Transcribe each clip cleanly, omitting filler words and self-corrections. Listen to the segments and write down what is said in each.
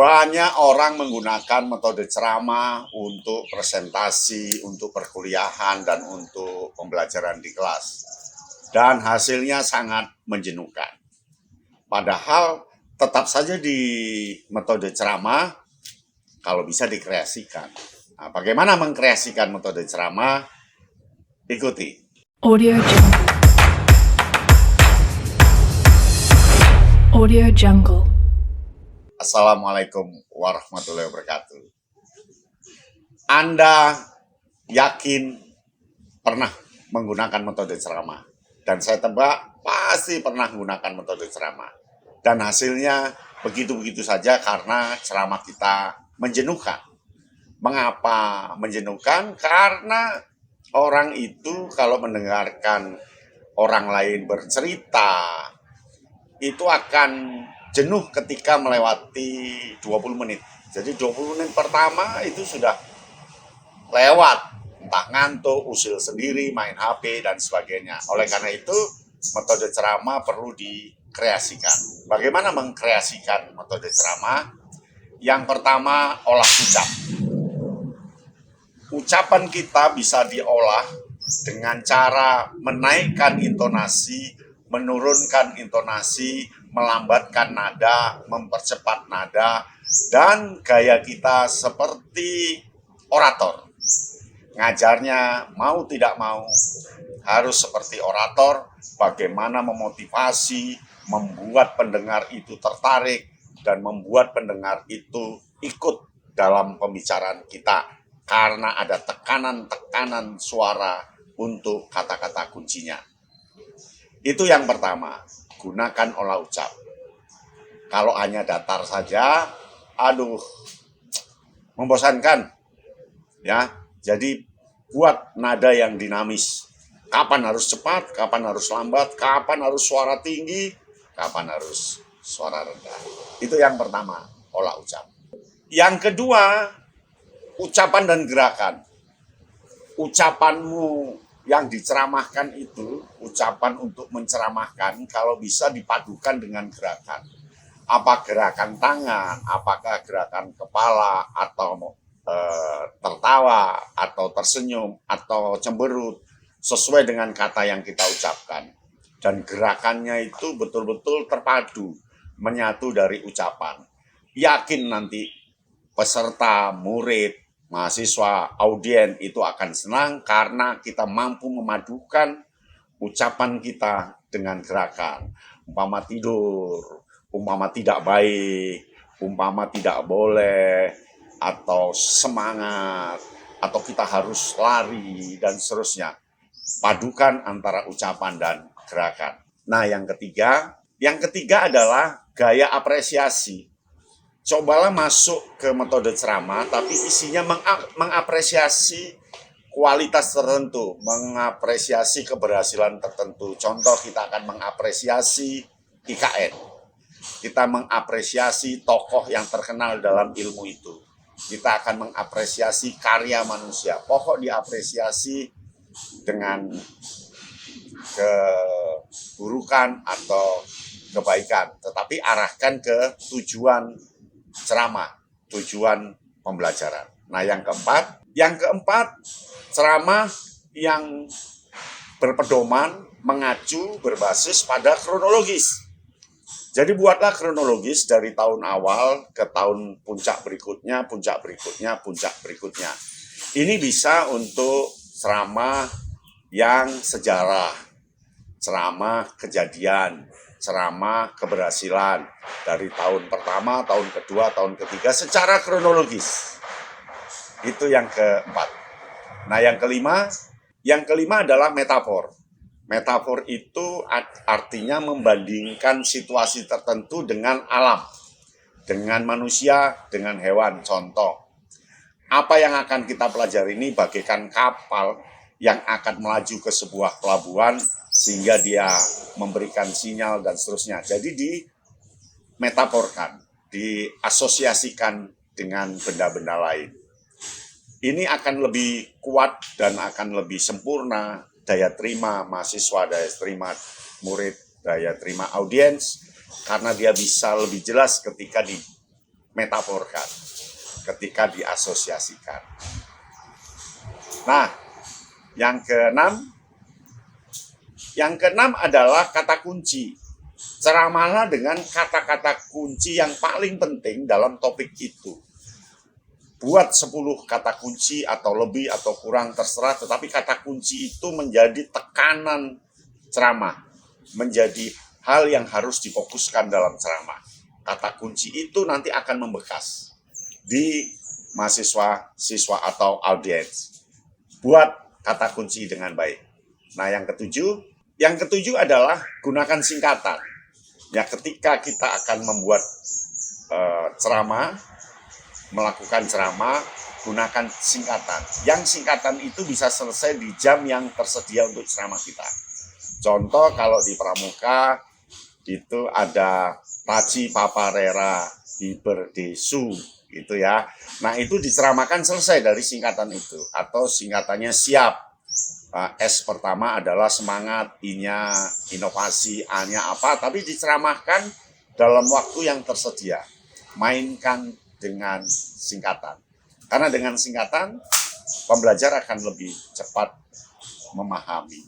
Banyak orang menggunakan metode ceramah untuk presentasi, untuk perkuliahan, dan untuk pembelajaran di kelas. Dan hasilnya sangat menjenuhkan. Padahal tetap saja di metode ceramah, kalau bisa dikreasikan. Nah, bagaimana mengkreasikan metode ceramah? Ikuti. Audio Jungle. Audio Jungle. Assalamualaikum warahmatullahi wabarakatuh. Anda yakin pernah menggunakan metode ceramah? Dan saya tebak pasti pernah menggunakan metode ceramah. Dan hasilnya begitu-begitu saja karena ceramah kita menjenuhkan. Mengapa menjenuhkan? Karena orang itu kalau mendengarkan orang lain bercerita, itu akan jenuh ketika melewati 20 menit. Jadi 20 menit pertama itu sudah lewat. Entah ngantuk, usil sendiri, main HP, dan sebagainya. Oleh karena itu, metode ceramah perlu dikreasikan. Bagaimana mengkreasikan metode ceramah? Yang pertama, olah ucap. Ucapan kita bisa diolah dengan cara menaikkan intonasi, menurunkan intonasi, melambatkan nada, mempercepat nada, dan gaya kita seperti orator. Ngajarnya mau tidak mau harus seperti orator, bagaimana memotivasi, membuat pendengar itu tertarik, dan membuat pendengar itu ikut dalam pembicaraan kita, karena ada tekanan-tekanan suara untuk kata-kata kuncinya. Itu yang pertama, gunakan olah ucap. Kalau hanya datar saja, membosankan. Ya, jadi buat nada yang dinamis. Kapan harus cepat, kapan harus lambat, kapan harus suara tinggi, kapan harus suara rendah. Itu yang pertama, olah ucap. Yang kedua, ucapan dan gerakan. Ucapanmu yang diceramahkan itu, ucapan untuk menceramahkan, kalau bisa dipadukan dengan gerakan. Apa gerakan tangan, apakah gerakan kepala, atau tertawa, atau tersenyum, atau cemberut, sesuai dengan kata yang kita ucapkan. Dan gerakannya itu betul-betul terpadu, menyatu dari ucapan. Yakin nanti peserta, murid, mahasiswa, audiens itu akan senang karena kita mampu memadukan ucapan kita dengan gerakan. Umpama tidur, umpama tidak baik, umpama tidak boleh, atau semangat, atau kita harus lari, dan seterusnya. Padukan antara ucapan dan gerakan. Nah, yang ketiga adalah gaya apresiasi. Cobalah masuk ke metode ceramah, tapi isinya mengapresiasi kualitas tertentu, mengapresiasi keberhasilan tertentu. Contoh, kita akan mengapresiasi IKN. Kita mengapresiasi tokoh yang terkenal dalam ilmu itu. Kita akan mengapresiasi karya manusia. Pokok diapresiasi dengan keburukan atau kebaikan, tetapi arahkan ke tujuan ceramah, tujuan pembelajaran. Nah, yang keempat, ceramah yang berpedoman, mengacu, berbasis pada kronologis. Jadi buatlah kronologis dari tahun awal ke tahun puncak berikutnya, puncak berikutnya, puncak berikutnya. Ini bisa untuk ceramah yang sejarah, ceramah kejadian, ceramah keberhasilan dari tahun pertama, tahun kedua, tahun ketiga secara kronologis. Itu yang keempat. Nah, yang kelima adalah metafor. Metafor itu artinya membandingkan situasi tertentu dengan alam, dengan manusia, dengan hewan. Contoh, apa yang akan kita pelajari ini bagaikan kapal yang akan melaju ke sebuah pelabuhan sehingga dia memberikan sinyal dan seterusnya. Jadi dimetaforkan, diasosiasikan dengan benda-benda lain. Ini akan lebih kuat dan akan lebih sempurna daya terima mahasiswa, daya terima murid, daya terima audiens, karena dia bisa lebih jelas ketika metaforkan, ketika diasosiasikan. Nah, yang keenam adalah kata kunci. Ceramahlah dengan kata-kata kunci yang paling penting dalam topik itu. Buat 10 kata kunci atau lebih atau kurang terserah, tetapi kata kunci itu menjadi tekanan ceramah, menjadi hal yang harus difokuskan dalam ceramah. Kata kunci itu nanti akan membekas di mahasiswa, siswa atau audiens. Buat kata kunci dengan baik. Nah, yang ketujuh adalah gunakan singkatan. Ya, ketika kita akan membuat ceramah, melakukan ceramah, gunakan singkatan. Yang singkatan itu bisa selesai di jam yang tersedia untuk ceramah kita. Contoh, kalau di Pramuka itu ada Taci Paparera Hiberdesu, gitu ya. Nah, itu diceramahkan selesai dari singkatan itu, atau singkatannya siap. S pertama adalah semangat, I-nya inovasi, A-nya apa, tapi diceramahkan dalam waktu yang tersedia. Mainkan dengan singkatan. Karena dengan singkatan, pembelajar akan lebih cepat memahami.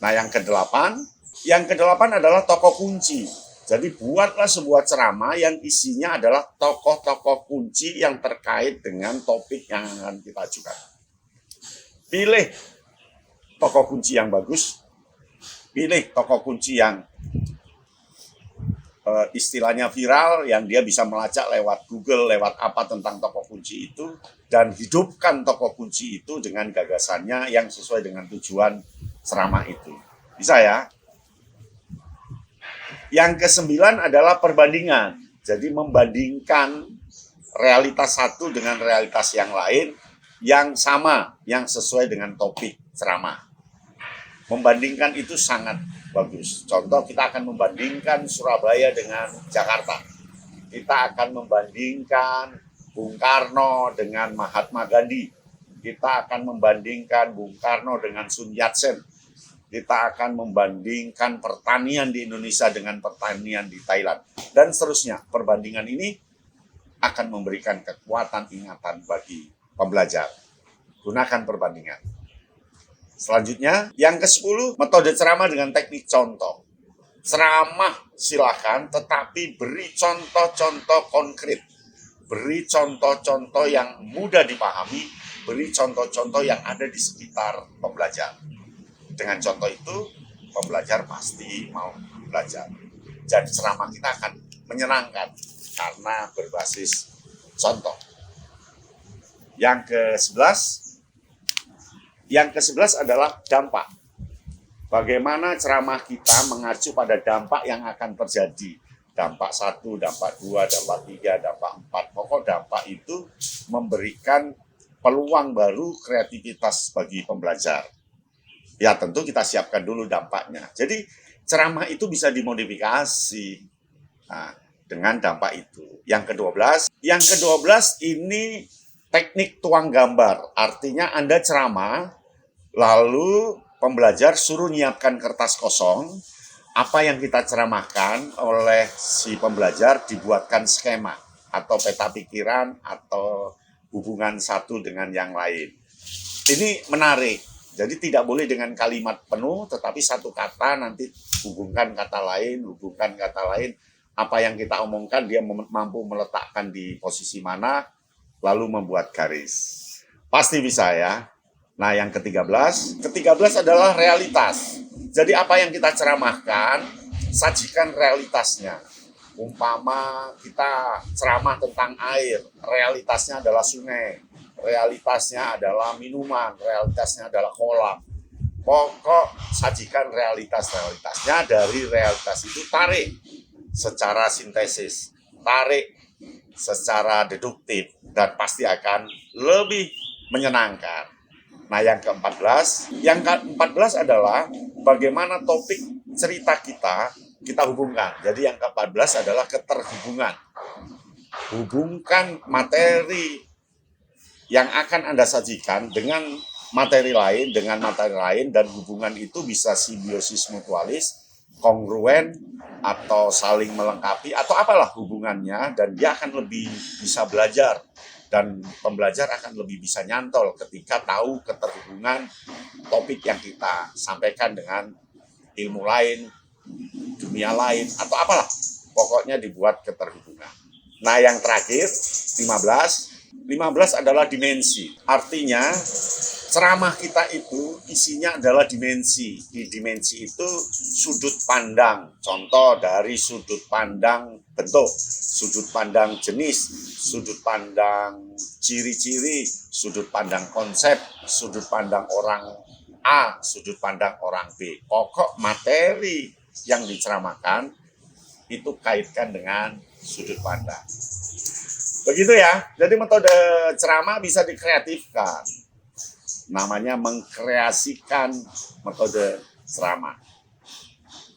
Nah, yang kedelapan adalah tokoh kunci. Jadi buatlah sebuah ceramah yang isinya adalah tokoh-tokoh kunci yang terkait dengan topik yang akan kita ajukan. Pilih tokoh kunci yang bagus, pilih tokoh kunci yang istilahnya viral, yang dia bisa melacak lewat Google, lewat apa tentang tokoh kunci itu, dan hidupkan tokoh kunci itu dengan gagasannya yang sesuai dengan tujuan ceramah itu. Bisa ya? Yang ke-9 adalah perbandingan. Jadi membandingkan realitas satu dengan realitas yang lain, yang sama, yang sesuai dengan topik ceramah. Membandingkan itu sangat bagus. Contoh, kita akan membandingkan Surabaya dengan Jakarta. Kita akan membandingkan Bung Karno dengan Mahatma Gandhi. Kita akan membandingkan Bung Karno dengan Sun Yat-sen. Kita akan membandingkan pertanian di Indonesia dengan pertanian di Thailand. Dan seterusnya. Perbandingan ini akan memberikan kekuatan ingatan bagi pembelajar. Gunakan perbandingan. Selanjutnya, yang ke-10, metode ceramah dengan teknik contoh. Ceramah silakan, tetapi beri contoh-contoh konkret. Beri contoh-contoh yang mudah dipahami, beri contoh-contoh yang ada di sekitar pembelajar. Dengan contoh itu, pembelajar pasti mau belajar. Jadi ceramah kita akan menyenangkan karena berbasis contoh. Yang ke-11 adalah dampak. Bagaimana ceramah kita mengacu pada dampak yang akan terjadi. Dampak 1, dampak 2, dampak 3, dampak 4. Pokok dampak itu memberikan peluang baru kreativitas bagi pembelajar. Ya, tentu kita siapkan dulu dampaknya. Jadi ceramah itu bisa dimodifikasi dengan dampak itu. Yang ke-12 ini teknik tuang gambar. Artinya Anda ceramah, lalu pembelajar suruh nyiapkan kertas kosong, apa yang kita ceramahkan oleh si pembelajar dibuatkan skema atau peta pikiran atau hubungan satu dengan yang lain. Ini menarik. Jadi tidak boleh dengan kalimat penuh, tetapi satu kata nanti hubungkan kata lain. Apa yang kita omongkan dia mampu meletakkan di posisi mana, lalu membuat garis. Pasti bisa ya. Nah, yang ke-13 adalah realitas. Jadi apa yang kita ceramahkan, sajikan realitasnya. Umpama kita ceramah tentang air, realitasnya adalah sungai, realitasnya adalah minuman, realitasnya adalah kolam. Pokok sajikan realitasnya, dari realitas itu tarik secara sintesis, tarik secara deduktif, dan pasti akan lebih menyenangkan. Nah, yang ke-14 adalah bagaimana topik cerita kita hubungkan. Jadi yang ke-14 adalah keterhubungan. Hubungkan materi yang akan Anda sajikan dengan materi lain, dan hubungan itu bisa simbiosis mutualis, kongruen atau saling melengkapi atau apalah hubungannya, dan dia akan lebih bisa belajar, dan pembelajar akan lebih bisa nyantol ketika tahu keterhubungan topik yang kita sampaikan dengan ilmu lain, dunia lain, atau apalah. Pokoknya dibuat keterhubungan. Nah, yang terakhir, 15 adalah dimensi. Artinya, ceramah kita itu isinya adalah dimensi. Di dimensi itu sudut pandang. Contoh dari sudut pandang bentuk, sudut pandang jenis, sudut pandang ciri-ciri, sudut pandang konsep, sudut pandang orang A, sudut pandang orang B. Pokok materi yang diceramahkan itu kaitkan dengan sudut pandang. Begitu ya. Jadi metode ceramah bisa dikreatifkan. Namanya mengkreasikan metode ceramah.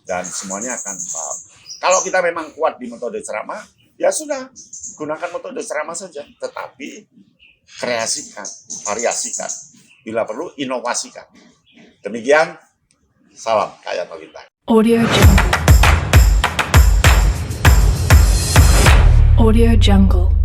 Dan semuanya akan paham. Kalau kita memang kuat di metode ceramah, ya sudah, gunakan metode ceramah saja. Tetapi kreasikan, variasikan. Bila perlu, inovasikan. Demikian, salam Kaya Nolita. Audio Jungle. Audio Jungle.